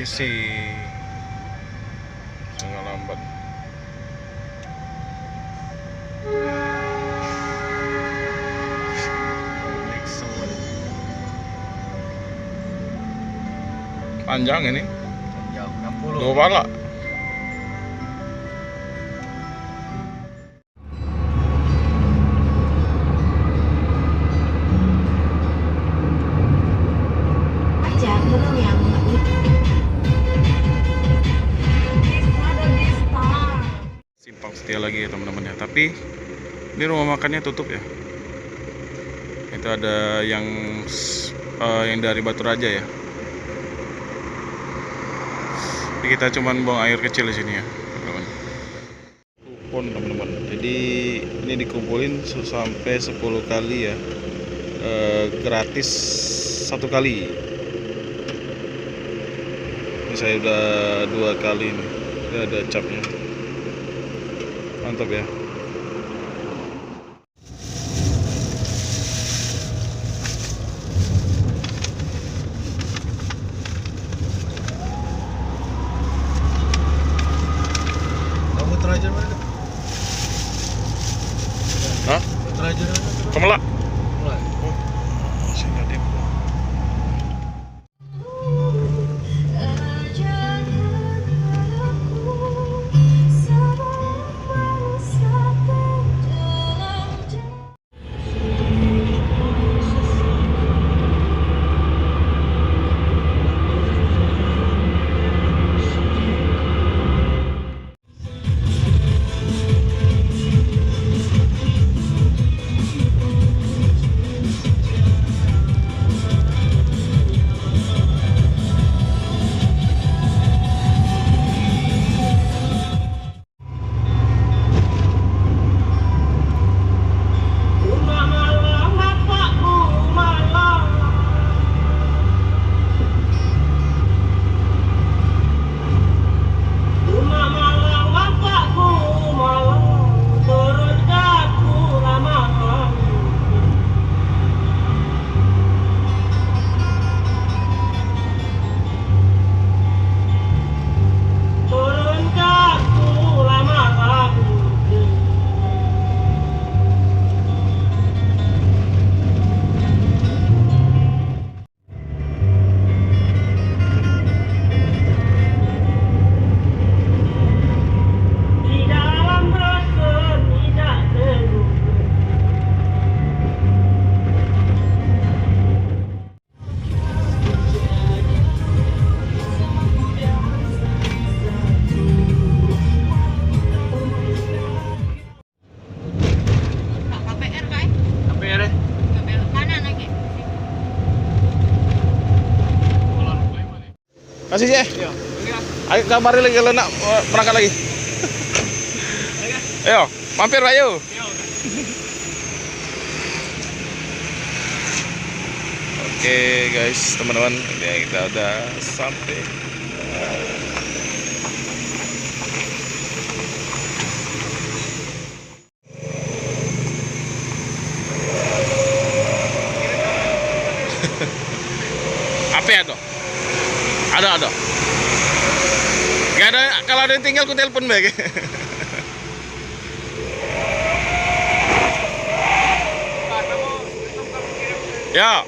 Permisi, sangat lambat. Panjang ini, Jauh 60. dua pala. Simpang Setia lagi ya teman-teman ya. Tapi ini rumah makannya tutup ya. Itu ada yang dari Batu Raja ya. Jadi kita cuman buang air kecil di sini ya, teman-teman. Kupon teman-teman. Jadi ini dikumpulin sampai 10 kali ya. Gratis 1 kali. Ini saya udah 2 kali nih. Ini ada capnya. Mantap ya. Terajar mana? Hah? Terajar mana? Kemelak. Mulai. Oh, masih nggak demo. Masih sih? Iya. Ayo kabari lagi kalau nak berangkat lagi. Ayo, mampir ayo. Oke guys, teman-teman, ini kita udah sampai. Apa ya tuh? Ada. Gak ada, kalau ada yang tinggal ku telepon baik. Ya.